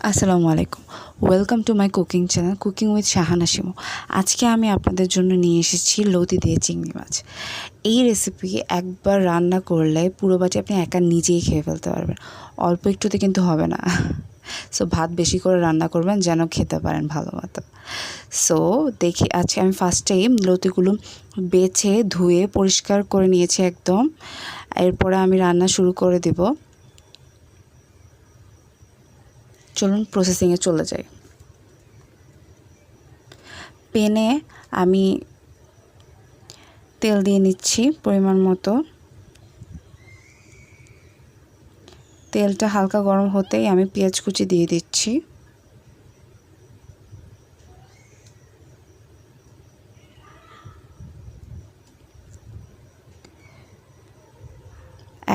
আসসালামু আলাইকুম। Welcome to my cooking channel cooking with Shahana Shimu. আজকে আমি আপনাদের জন্য নিয়ে এসেছি লতি দিয়ে চিংড়ি মাছ। এই রেসিপি একবার রান্না করলে পুরো বাটি আপনি একা নিজেই খেয়ে ফেলতে পারবেন। অল্প একটুতে কিন্তু হবে না। সো ভাত বেশি করে রান্না করবেন যেন খেতে পারেন ভালো মতো। সো দেখি আজকে আমি ফার্স্টেই লতিগুলো বেছে ধুয়ে পরিষ্কার করে নিয়েছি একদম। এরপরে আমি রান্না শুরু করে দেব। চলুন প্রসেসিংয়ে চলে যাই। প্যানে আমি তেল দিয়ে নিচ্ছি পরিমাণ মতো। তেলটা হালকা গরম হতেই আমি পেঁয়াজ কুচি দিয়ে দিচ্ছি।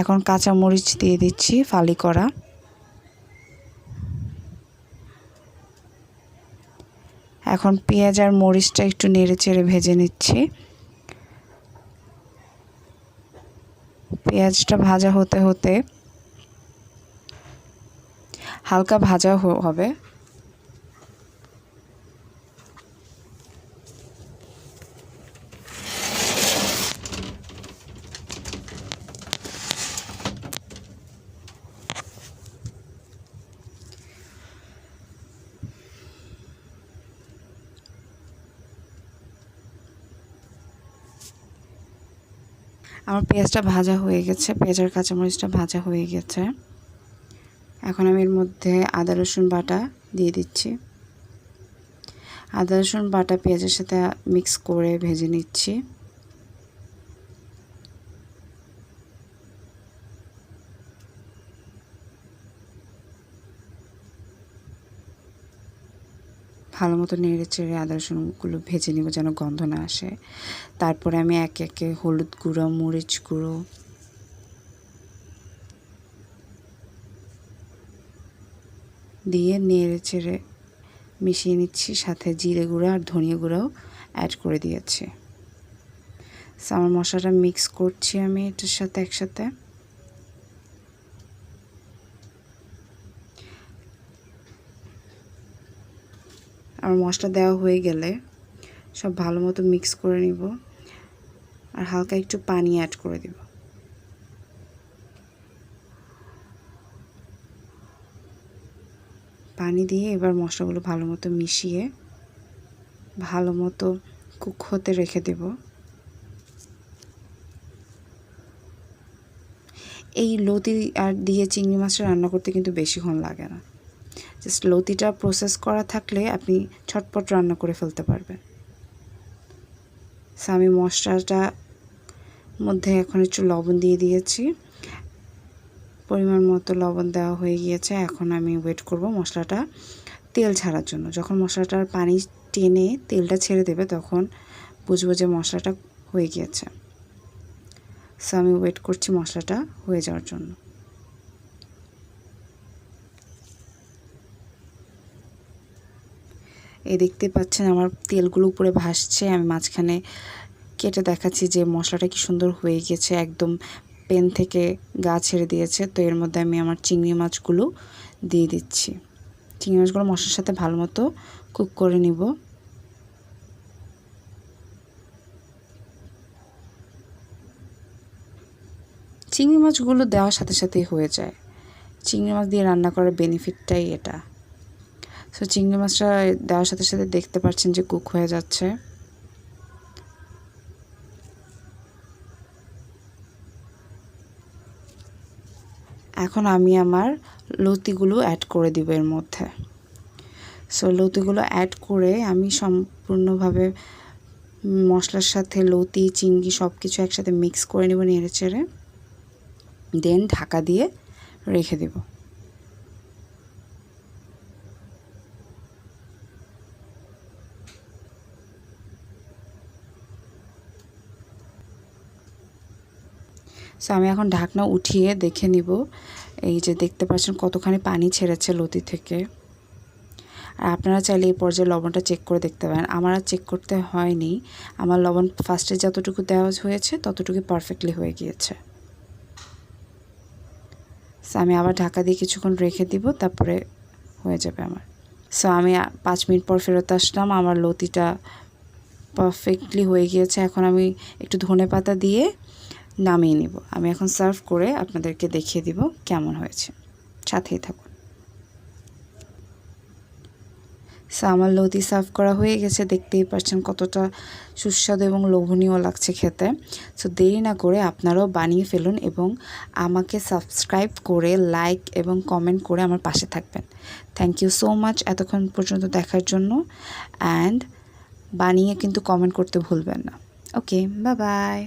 এখন কাঁচা মরিচ দিয়ে দিচ্ছি ফালি করা। এখন পেঁয়াজ আর মরিচটা একটু নেড়ে চেড়ে ভেজে নিচ্ছি। পেঁয়াজটা ভাজা হতে হতে হালকা ভাজা হবে। আমার পেঁয়াজটা ভাজা হয়ে গেছে, পেঁয়াজ আর কাঁচামরিচটা ভাজা হয়ে গেছে। এখন আমি এর মধ্যে আদা রসুন বাটা দিয়ে দিচ্ছি। আদা রসুন বাটা পেঁয়াজের সাথে মিক্স করে ভেজে নিচ্ছি। ভালো মতো নেড়ে চেড়ে আদা রসুনগুলো ভেজে নিব যেন গন্ধ না আসে। তারপরে আমি একে একে হলুদ গুঁড়ো, মরিচ গুঁড়ো দিয়ে নেড়ে চেড়ে মিশিয়ে নিচ্ছি, সাথে জিরে গুঁড়ো আর ধনিয়া গুঁড়োও অ্যাড করে দিয়েছি। আমার মশলাটা মিক্স করছি আমি এটার সাথে একসাথে। আমার মশলা দেওয়া হয়ে গেলে সব ভালো মতো মিক্স করে নিব আর হালকা একটু পানি অ্যাড করে দেব। পানি দিয়ে এবার মশলাগুলো ভালো মতো মিশিয়ে ভালো মতো কুক হতে রেখে দেব। এই লতি আর দিয়ে চিংড়ি মাছটা রান্না করতে কিন্তু বেশিক্ষণ লাগে না। জাস্ট লতিটা প্রসেস করা থাকলে আপনি ছটপট রান্না করে ফেলতে পারবেন। আমি মশলাটা মধ্যে এখন একটু লবণ দিয়ে দিয়েছি। পরিমাণ মতো লবণ দেওয়া হয়ে গিয়েছে। এখন আমি ওয়েট করব মশলাটা তেল ছাড়ার জন্য। যখন মশলাটার পানি টেনে তেলটা ছেড়ে দেবে তখন বুঝবো যে মশলাটা হয়ে গিয়েছে। সো আমি ওয়েট করছি মশলাটা হয়ে যাওয়ার জন্য। এই দেখতে পাচ্ছেন আমার তেলগুলো উপরে ভাসছে। আমি মাঝখানে কেটে দেখাচ্ছি যে মশলাটা কি সুন্দর হয়ে গেছে, একদম প্যান থেকে গা ছেড়ে দিয়েছে। তো এর মধ্যে আমি আমার চিংড়ি মাছগুলো দিয়ে দিচ্ছি। চিংড়ি মাছগুলো মশলার সাথে ভালো মতো কুক করে নিব। চিংড়ি মাছগুলো দেওয়ার সাথে সাথেই হয়ে যায়। চিংড়ি মাছ দিয়ে রান্না করার বেনিফিটটাই এটা। সো চিংড়ি মাছটা দেওয়ার সাথে সাথে দেখতে পাচ্ছেন যে কুক হয়ে যাচ্ছে। এখন আমি আমার লতিগুলো অ্যাড করে দিব এর মধ্যে। সো লতিগুলো অ্যাড করে আমি সম্পূর্ণভাবে মশলার সাথে লতি চিংড়ি সব কিছু একসাথে মিক্স করে নেব নেড়ে চেড়ে, দেন ঢাকা দিয়ে রেখে দেব। সো আমি এখন ঢাকনা উঠিয়ে দেখে নিব। এই যে দেখতে পাচ্ছেন কতখানি পানি ছেড়েছে লতি থেকে। আর আপনারা চাইলে এই পর্যায়ে লবণটা চেক করে দেখতে পারেন। আমার আর চেক করতে হয়নি, আমার লবণ ফার্স্টে যতটুকু দেওয়া হয়েছে ততটুকুই পারফেক্টলি হয়ে গিয়েছে। সো আমি আবার ঢাকা দিয়ে কিছুক্ষণ রেখে দিব, তারপরে হয়ে যাবে আমার। সো আমি 5 মিনিট পর ফেরত আসলাম, আমার লতিটা পারফেক্টলি হয়ে গিয়েছে। এখন আমি একটু ধনেপাতা দিয়ে নামিয়ে নিব। আমি এখন সার্ভ করে আপনাদেরকে দেখিয়ে দিব কেমন হয়েছে, সাথেই থাকুন। সো আমার লতি সার্ভ করা হয়ে গেছে, দেখতেই পাচ্ছেন কতটা সুস্বাদু এবং লোভনীয় লাগছে খেতে। সো দেরি না করে আপনারাও বানিয়ে ফেলুন এবং আমাকে সাবস্ক্রাইব করে লাইক এবং কমেন্ট করে আমার পাশে থাকবেন। থ্যাংক ইউ সো মাচ এতক্ষণ পর্যন্ত দেখার জন্য, অ্যান্ড বানিয়ে কিন্তু কমেন্ট করতে ভুলবেন না। ওকে, বাই বাই।